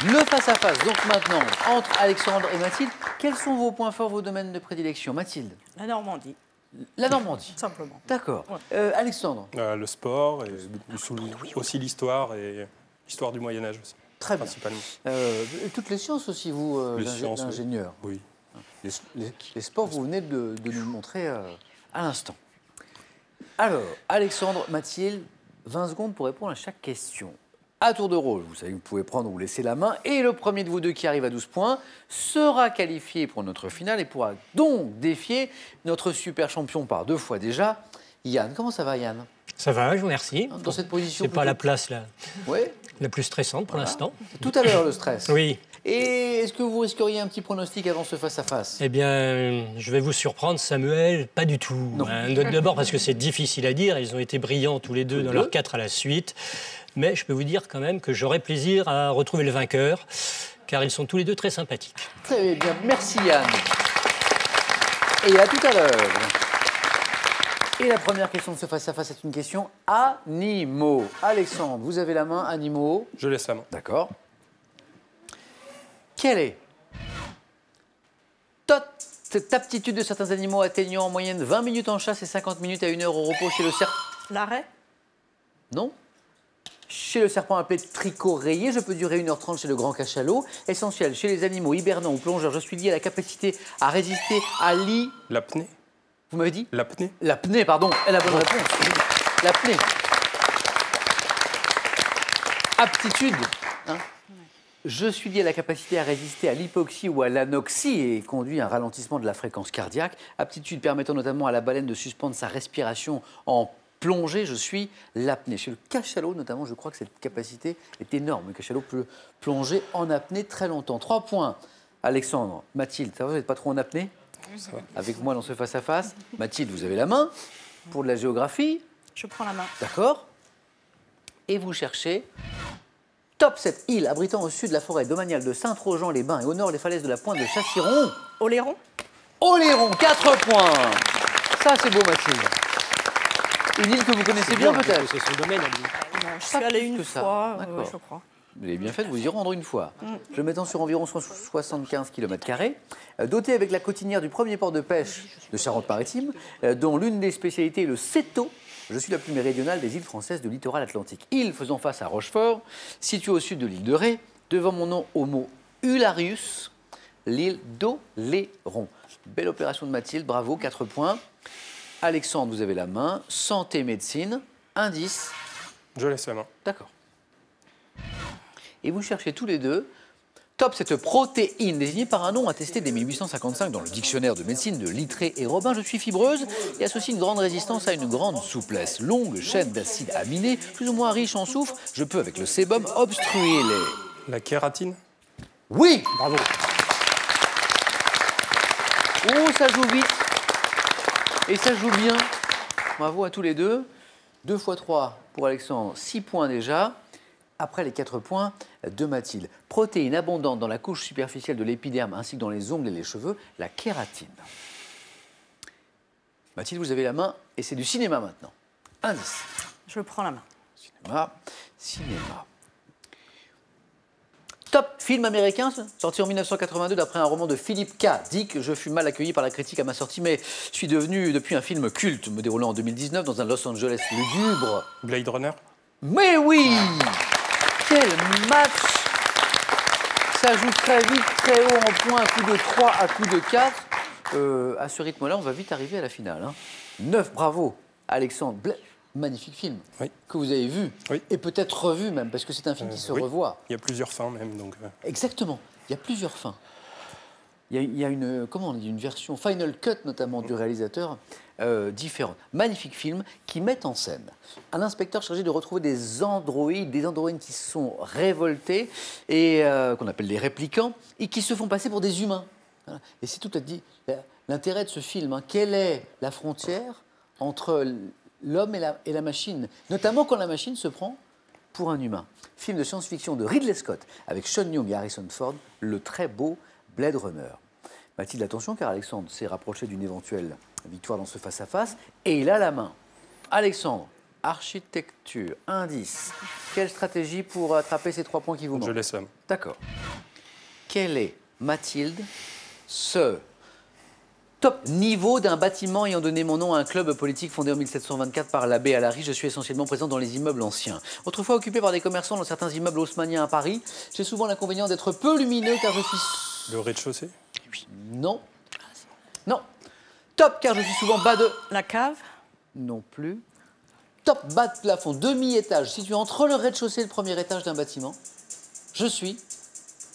Le face-à-face, donc maintenant, entre Alexandre et Mathilde. Quels sont vos points forts, vos domaines de prédilection? Mathilde? La Normandie, La Normandie. simplement. D'accord. Ouais. Alexandre? Le sport, et aussi l'histoire, et l'histoire du Moyen-Âge aussi. Très bien. Principalement. Toutes les sciences aussi, vous, Les sciences, l'ingénieur. Oui. Les sports, vous venez de nous le montrer à l'instant. Alors, Alexandre, Mathilde, 20 secondes pour répondre à chaque question. À tour de rôle, vous savez que vous pouvez prendre ou laisser la main. Et le premier de vous deux qui arrive à 12 points sera qualifié pour notre finale et pourra donc défier notre super champion par 2 fois déjà, Yann. Comment ça va, Yann? Ça va, je vous remercie. Dans cette position C'est pas la place Ouais. la plus stressante pour l'instant. Tout à l'heure, le stress. Oui. Et est-ce que vous risqueriez un petit pronostic avant ce face-à-face? Eh bien, je vais vous surprendre, Samuel, pas du tout. D'abord parce que c'est difficile à dire. Ils ont été brillants tous les deux dans leurs 4 à la suite. Mais je peux vous dire quand même que j'aurai plaisir à retrouver le vainqueur, car ils sont tous les deux très sympathiques. Très bien, merci Yann. Et à tout à l'heure. Et la première question de ce face-à-face est une question animaux. Alexandre, vous avez la main, animaux. Je laisse la main. D'accord. Quelle est cette aptitude de certains animaux atteignant en moyenne 20 minutes en chasse et 50 minutes à 1 heure au repos chez le serpent? L'arrêt? Non. Chez le serpent appelé tricot rayé, je peux durer 1h30 chez le grand cachalot. Essentiel, chez les animaux hibernants ou plongeurs, je suis lié à la capacité à résister à L'apnée. Vous m'avez dit? L'apnée. L'apnée, pardon. Elle a la bonne réponse. L'apnée. Aptitude. Hein? Je suis lié à la capacité à résister à l'hypoxie ou à l'anoxie et conduit à un ralentissement de la fréquence cardiaque. Aptitude permettant notamment à la baleine de suspendre sa respiration en plongée, je suis l'apnée. Chez le cachalot, notamment, je crois que cette capacité est énorme. Le cachalot peut plonger en apnée très longtemps. 3 points. Alexandre, Mathilde, ça va, vous n'êtes pas trop en apnée? Ça va. Avec moi dans ce face-à-face. Mathilde, vous avez la main pour de la géographie. Je prends la main. D'accord. Et vous cherchez top cette île abritant au sud la forêt domaniale de Saint-Trojan-les-Bains et au nord les falaises de la pointe de Chassiron. Oléron? Oléron, 4 points. Ça, c'est beau, Mathilde. Une île que vous connaissez bien, peut-être? C'est son domaine, elle dit. Je suis allée une que ça. fois, D'accord. je crois. Vous avez bien fait de vous y rendre une fois. Je m'étends sur environ 75 km², doté avec la cotinière du premier port de pêche de Charente-Maritime, dont l'une des spécialités est le Céto. Je suis la plus méridionale des îles françaises de littoral atlantique. Île faisant face à Rochefort, située au sud de l'île de Ré, devant mon nom au mot Hularius, l'île d'Oléron. Belle opération de Mathilde, bravo, 4 points. Alexandre, vous avez la main. Santé, médecine, indice. Je laisse la main. D'accord. Et vous cherchez tous les deux top cette protéine désignée par un nom attesté dès 1855 dans le dictionnaire de médecine de Littré et Robin. Je suis fibreuse et associe une grande résistance à une grande souplesse. Longue chaîne d'acides aminés, plus ou moins riche en soufre. Je peux, avec le sébum, obstruer les... La kératine. Oui! Bravo. Oh, ça joue vite. Et ça joue bien. Bravo à tous les deux. 2 x 3 pour Alexandre, 6 points déjà. Après les 4 points de Mathilde. Protéine abondante dans la couche superficielle de l'épiderme ainsi que dans les ongles et les cheveux, la kératine. Mathilde, vous avez la main et c'est du cinéma maintenant. Indice. Je prends la main. Cinéma. Top film américain, sorti en 1982 d'après un roman de Philip K. Dick. Je fus mal accueilli par la critique à ma sortie, mais suis devenu depuis un film culte, me déroulant en 2019 dans un Los Angeles lugubre. Blade Runner. Mais oui! Quel match! Ça joue très vite, très haut en points, à coup de 3, à coup de 4. À ce rythme-là, on va vite arriver à la finale. 9, bravo, Alexandre. Magnifique film que vous avez vu et peut-être revu même, parce que c'est un film qui se revoit. Il y a plusieurs fins même. Donc, Exactement, il y a plusieurs fins. Il y a une, comment on dit, une version Final Cut notamment du réalisateur différente. Magnifique film qui met en scène un inspecteur chargé de retrouver des androïdes qui sont révoltés et qu'on appelle les réplicants et qui se font passer pour des humains. Voilà. Et c'est tout l'intérêt de ce film. Quelle est la frontière entre l'homme et la machine, notamment quand la machine se prend pour un humain. Film de science-fiction de Ridley Scott avec Sean Young et Harrison Ford, le très beau Blade Runner. Mathilde, attention car Alexandre s'est rapproché d'une éventuelle victoire dans ce face-à-face et il a la main. Alexandre, Architecture, indice. Quelle stratégie pour attraper ces 3 points qui vous manquent? Je les somme. D'accord. Quel est, Mathilde, ce top niveau d'un bâtiment ayant donné mon nom à un club politique fondé en 1724 par l'abbé Alary? Je suis essentiellement présent dans les immeubles anciens. Autrefois occupé par des commerçants dans certains immeubles haussmanniens à Paris, j'ai souvent l'inconvénient d'être peu lumineux car je suis... Le rez-de-chaussée? Non. Non. Top car je suis souvent bas de... La cave. Non plus. Top bas de plafond, demi-étage, situé entre le rez-de-chaussée et le premier étage d'un bâtiment. Je suis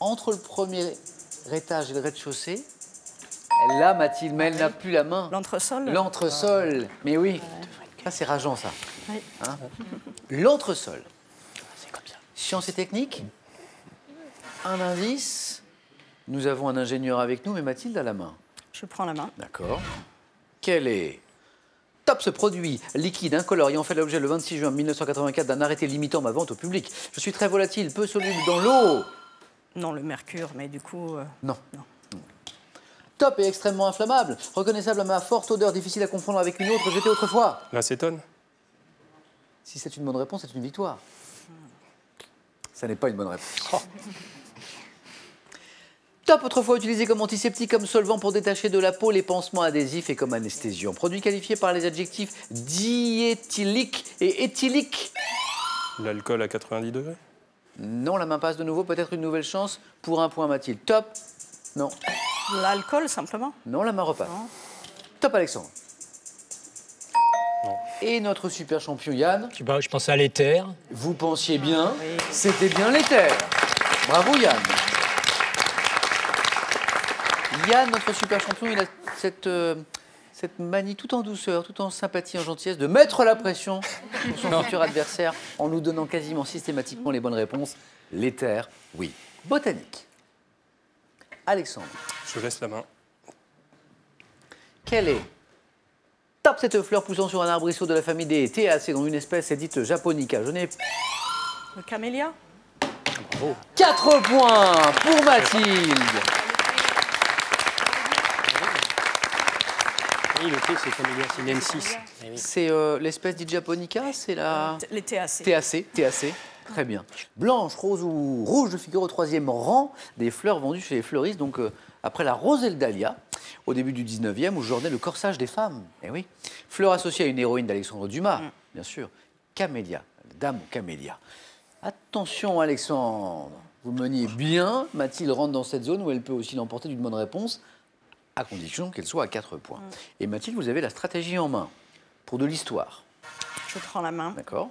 entre le premier étage et le rez-de-chaussée. Là, Mathilde, mais elle n'a plus la main. L'entresol. L'entresol. Mais oui. Ça, c'est rageant, ça. Oui. Hein? L'entresol. C'est comme ça. Sciences et techniques. Un indice. Nous avons un ingénieur avec nous, mais Mathilde a la main. Je prends la main. D'accord. Quel est... Top, ce produit liquide incolore ayant fait l'objet le 26 juin 1984 d'un arrêté limitant ma vente au public. Je suis très volatile, peu soluble dans l'eau. Non, le mercure, mais du coup... Non. Non. Top et extrêmement inflammable, reconnaissable à ma forte odeur, difficile à confondre avec une autre jetée autrefois. L'acétone? Si c'est une bonne réponse, c'est une victoire. Ça n'est pas une bonne réponse. Top, autrefois utilisé comme antiseptique, comme solvant pour détacher de la peau, les pansements adhésifs et comme anesthésiant. Produit qualifié par les adjectifs diéthylique et éthylique. L'alcool à 90 degrés? Non, la main passe de nouveau, peut-être une nouvelle chance pour un point Mathilde. Top. Non. L'alcool, simplement. Non, la main repasse. Non. Top, Alexandre. Non. Et notre super champion Yann. Je pensais à l'éther. Vous pensiez bien, oui. c'était bien l'éther. Bravo Yann. Yann, notre super champion, il a cette manie tout en douceur, tout en sympathie, en gentillesse, de mettre la pression sur son futur adversaire en nous donnant quasiment systématiquement les bonnes réponses. L'éther, oui. Botanique. Alexandre, Je laisse la main. quelle est top cette fleur poussant sur un arbrisseau de la famille des Théacées, dont une espèce est dite japonica? Je n'ai Le camélia. 4 points pour Mathilde. Oui, le thé, c'est camélia, c'est Nensis. C'est l'espèce dite japonica, c'est la... Les TAC. TAC. Très bien. Blanche, rose ou rouge de figure au 3e rang des fleurs vendues chez les fleuristes, donc après la rose et le dahlia, au début du 19e, où journait le corsage des femmes. Eh oui. Fleur associée à une héroïne d'Alexandre Dumas, bien sûr. Camélia, dame camélia. Attention, Alexandre, vous meniez bien. Mathilde rentre dans cette zone où elle peut aussi l'emporter d'une bonne réponse, à condition qu'elle soit à 4 points. Et Mathilde, vous avez la stratégie en main pour de l'histoire. Je prends la main. D'accord.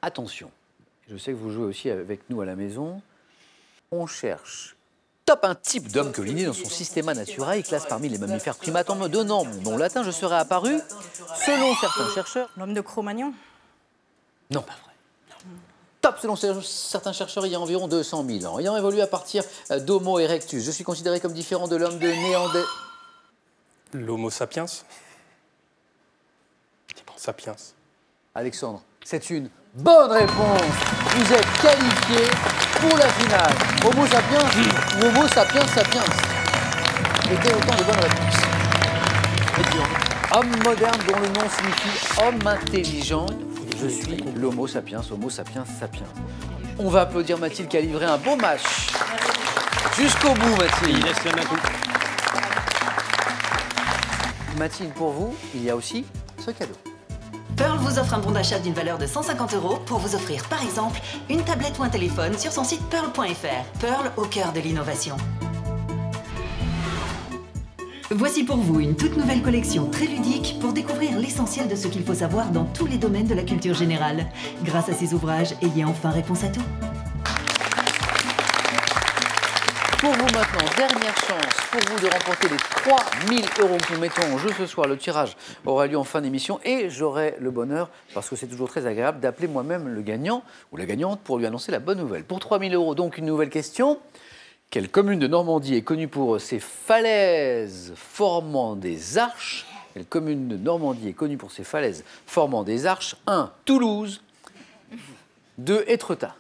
Attention, je sais que vous jouez aussi avec nous à la maison. On cherche top un type d'homme que Linné, dans son Systema Naturae, classe parmi les mammifères primates. En me donnant mon nom latin, je serais apparu, selon certains chercheurs... L'homme de Cro-Magnon. Non. Top, selon certains chercheurs, il y a environ 200 000 ans. Ayant évolué à partir d'Homo erectus, je suis considéré comme différent de l'homme de Néandertal. L'Homo sapiens? Sapiens. Alexandre, c'est une bonne réponse. Vous êtes qualifié pour la finale. Homo sapiens ou Homo sapiens sapiens. C'était autant de bonnes réponses. Homme moderne dont le nom signifie homme intelligent. Je suis l'Homo sapiens sapiens. On va applaudir Mathilde qui a livré un beau match. Jusqu'au bout, Mathilde. Il laisse la main. Mathilde, pour vous, il y a aussi ce cadeau. Pearl vous offre un bon d'achat d'une valeur de 150 € pour vous offrir, par exemple, une tablette ou un téléphone sur son site pearl.fr. Pearl au cœur de l'innovation. Voici pour vous une toute nouvelle collection très ludique pour découvrir l'essentiel de ce qu'il faut savoir dans tous les domaines de la culture générale. Grâce à ces ouvrages, ayez enfin réponse à tout. Pour vous maintenant, dernière chance pour vous de remporter les 3 000 € que nous mettons en jeu ce soir. Le tirage aura lieu en fin d'émission et j'aurai le bonheur, parce que c'est toujours très agréable, d'appeler moi-même le gagnant ou la gagnante pour lui annoncer la bonne nouvelle. Pour 3 000 €, donc une nouvelle question. Quelle commune de Normandie est connue pour ses falaises formant des arches? Quelle commune de Normandie est connue pour ses falaises formant des arches? 1. Toulouse. 2. Étretat.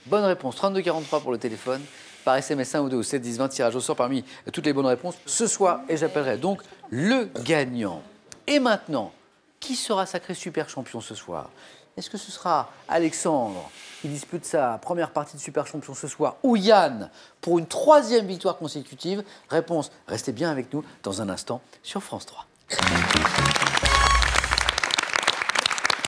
Bonne réponse, 3243 pour le téléphone. Par SMS 1 ou 2 ou 7 10 20, tirage au sort parmi toutes les bonnes réponses ce soir. Et j'appellerai donc le gagnant. Et maintenant, Qui sera sacré super champion ce soir? Est-ce que ce sera Alexandre qui dispute sa première partie de super champion ce soir ou Yann pour une 3e victoire consécutive? Réponse, restez bien avec nous dans un instant sur France 3.